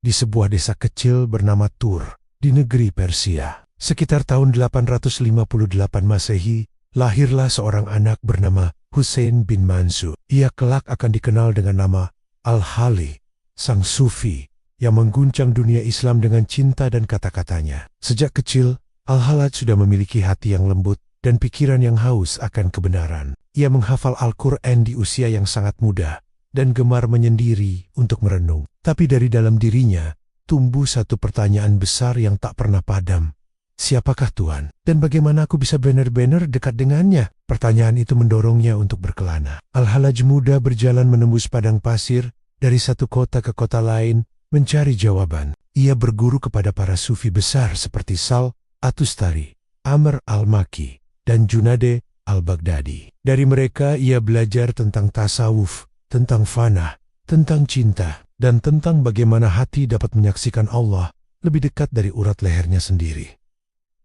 di sebuah desa kecil bernama Tur, di negeri Persia. Sekitar tahun 858 Masehi, lahirlah seorang anak bernama Husain bin Mansur. Ia kelak akan dikenal dengan nama Al-Hali, sang sufi yang mengguncang dunia Islam dengan cinta dan kata-katanya. Sejak kecil, Al-Halaj sudah memiliki hati yang lembut dan pikiran yang haus akan kebenaran. Ia menghafal Al-Quran di usia yang sangat muda dan gemar menyendiri untuk merenung. Tapi dari dalam dirinya tumbuh satu pertanyaan besar yang tak pernah padam. Siapakah Tuhan? Dan bagaimana aku bisa benar-benar dekat dengannya? Pertanyaan itu mendorongnya untuk berkelana. Al-Halaj muda berjalan menembus padang pasir dari satu kota ke kota lain mencari jawaban. Ia berguru kepada para sufi besar seperti Sal Atustari, Amr al-Maki, dan Junade al-Baghdadi. Dari mereka ia belajar tentang tasawuf, tentang fana, tentang cinta, dan tentang bagaimana hati dapat menyaksikan Allah lebih dekat dari urat lehernya sendiri.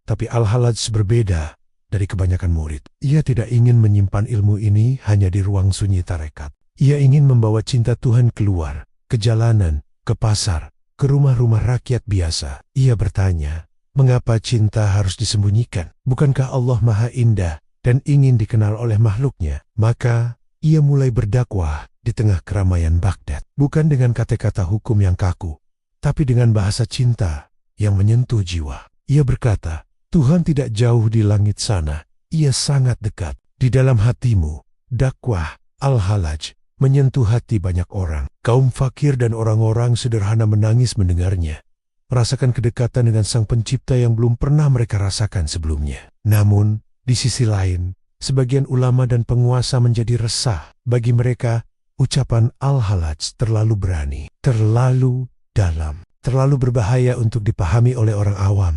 Tapi Al-Halaj berbeda dari kebanyakan murid. Ia tidak ingin menyimpan ilmu ini hanya di ruang sunyi tarekat. Ia ingin membawa cinta Tuhan keluar, ke jalanan, ke pasar, ke rumah-rumah rakyat biasa. Ia bertanya, mengapa cinta harus disembunyikan? Bukankah Allah Maha Indah dan ingin dikenal oleh makhluknya? Maka ia mulai berdakwah di tengah keramaian Baghdad. Bukan dengan kata-kata hukum yang kaku, tapi dengan bahasa cinta yang menyentuh jiwa. Ia berkata, Tuhan tidak jauh di langit sana, ia sangat dekat. Di dalam hatimu, dakwah Al-Halaj menyentuh hati banyak orang. Kaum fakir dan orang-orang sederhana menangis mendengarnya, merasakan kedekatan dengan Sang Pencipta yang belum pernah mereka rasakan sebelumnya. Namun, di sisi lain, sebagian ulama dan penguasa menjadi resah. Bagi mereka, ucapan Al-Halaj terlalu berani, terlalu dalam, terlalu berbahaya untuk dipahami oleh orang awam.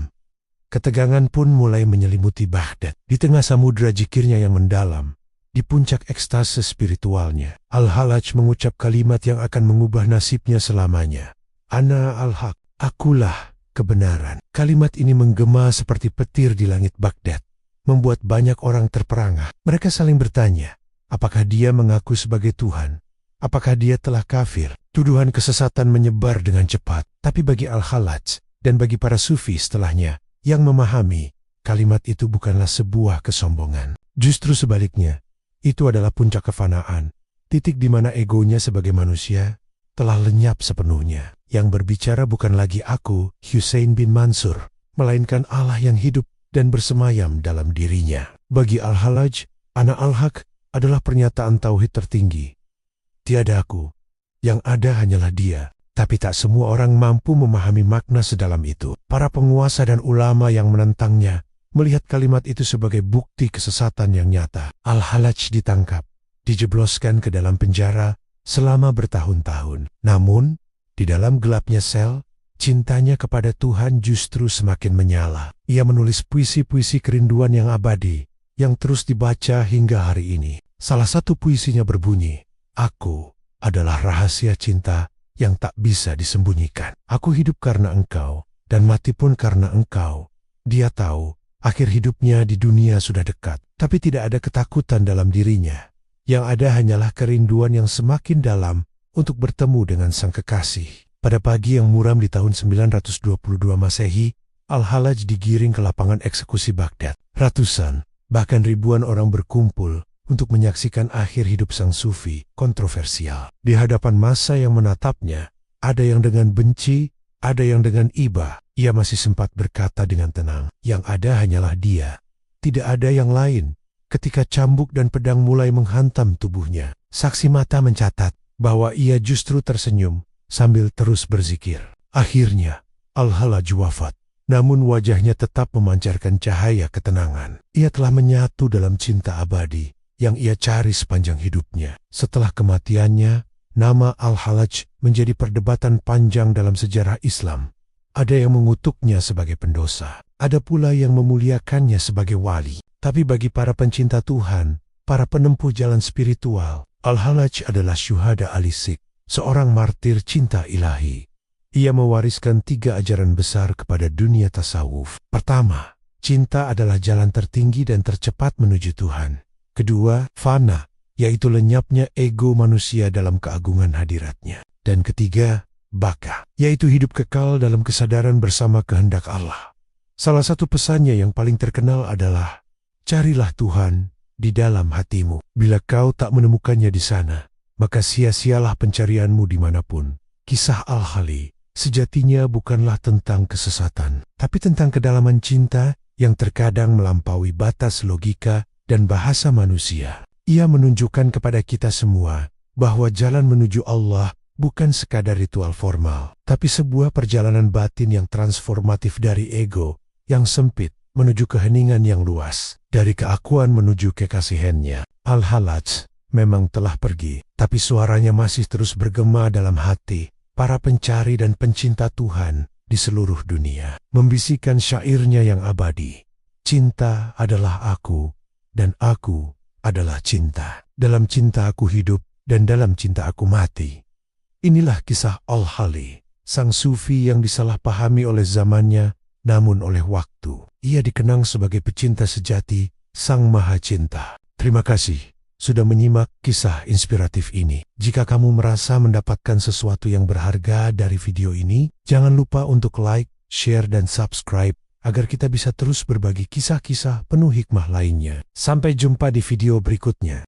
Ketegangan pun mulai menyelimuti Baghdad. Di tengah samudera zikirnya yang mendalam, di puncak ekstase spiritualnya, Al-Halaj mengucap kalimat yang akan mengubah nasibnya selamanya. Ana al-haq, akulah kebenaran. Kalimat ini menggema seperti petir di langit Baghdad, membuat banyak orang terperangah. Mereka saling bertanya, apakah dia mengaku sebagai Tuhan? Apakah dia telah kafir? Tuduhan kesesatan menyebar dengan cepat. Tapi bagi Al-Halaj dan bagi para sufi setelahnya yang memahami, kalimat itu bukanlah sebuah kesombongan. Justru sebaliknya, itu adalah puncak kefanaan, titik di mana egonya sebagai manusia telah lenyap sepenuhnya. Yang berbicara bukan lagi aku, Husain bin Mansur, melainkan Allah yang hidup dan bersemayam dalam dirinya. Bagi Al-Halaj, Ana al-Haq adalah pernyataan tauhid tertinggi. Tiada aku, yang ada hanyalah Dia. Tapi tak semua orang mampu memahami makna sedalam itu. Para penguasa dan ulama yang menentangnya melihat kalimat itu sebagai bukti kesesatan yang nyata. Al-Halaj ditangkap, dijebloskan ke dalam penjara selama bertahun-tahun. Namun, di dalam gelapnya sel, cintanya kepada Tuhan justru semakin menyala. Ia menulis puisi-puisi kerinduan yang abadi, yang terus dibaca hingga hari ini. Salah satu puisinya berbunyi, Aku adalah rahasia cinta yang tak bisa disembunyikan. Aku hidup karena engkau, dan mati pun karena engkau. Dia tahu, akhir hidupnya di dunia sudah dekat, tapi tidak ada ketakutan dalam dirinya. Yang ada hanyalah kerinduan yang semakin dalam untuk bertemu dengan sang kekasih. Pada pagi yang muram di tahun 922 Masehi, Al-Halaj digiring ke lapangan eksekusi Baghdad. Ratusan, bahkan ribuan orang berkumpul untuk menyaksikan akhir hidup sang sufi kontroversial. Di hadapan massa yang menatapnya, ada yang dengan benci, ada yang dengan iba. Ia masih sempat berkata dengan tenang, yang ada hanyalah Dia. Tidak ada yang lain. Ketika cambuk dan pedang mulai menghantam tubuhnya, saksi mata mencatat bahwa ia justru tersenyum sambil terus berzikir. Akhirnya, Al-Halaj wafat. Namun wajahnya tetap memancarkan cahaya ketenangan. Ia telah menyatu dalam cinta abadi yang ia cari sepanjang hidupnya. Setelah kematiannya, nama Al-Halaj menjadi perdebatan panjang dalam sejarah Islam. Ada yang mengutuknya sebagai pendosa, ada pula yang memuliakannya sebagai wali. Tapi bagi para pencinta Tuhan, para penempuh jalan spiritual, Al-Halaj adalah syuhada al-Isik, seorang martir cinta ilahi. Ia mewariskan 3 ajaran besar kepada dunia tasawuf. Pertama, cinta adalah jalan tertinggi dan tercepat menuju Tuhan. Kedua, fana, yaitu lenyapnya ego manusia dalam keagungan hadiratnya. Dan ketiga, baka, yaitu hidup kekal dalam kesadaran bersama kehendak Allah. Salah satu pesannya yang paling terkenal adalah, carilah Tuhan di dalam hatimu. Bila kau tak menemukannya di sana, maka sia-sialah pencarianmu dimanapun. Kisah Al-Hali sejatinya bukanlah tentang kesesatan, tapi tentang kedalaman cinta yang terkadang melampaui batas logika dan bahasa manusia. Ia menunjukkan kepada kita semua bahwa jalan menuju Allah bukan sekadar ritual formal, tapi sebuah perjalanan batin yang transformatif dari ego yang sempit menuju keheningan yang luas, dari keakuan menuju kekasihannya. Al-Halaj memang telah pergi, tapi suaranya masih terus bergema dalam hati para pencari dan pencinta Tuhan di seluruh dunia, membisikkan syairnya yang abadi. Cinta adalah aku, dan aku adalah cinta. Dalam cinta aku hidup, dan dalam cinta aku mati. Inilah kisah Al-Hali, sang sufi yang disalahpahami oleh zamannya, namun oleh waktu. Ia dikenang sebagai pecinta sejati, sang maha cinta. Terima kasih sudah menyimak kisah inspiratif ini. Jika kamu merasa mendapatkan sesuatu yang berharga dari video ini, jangan lupa untuk like, share, dan subscribe agar kita bisa terus berbagi kisah-kisah penuh hikmah lainnya. Sampai jumpa di video berikutnya.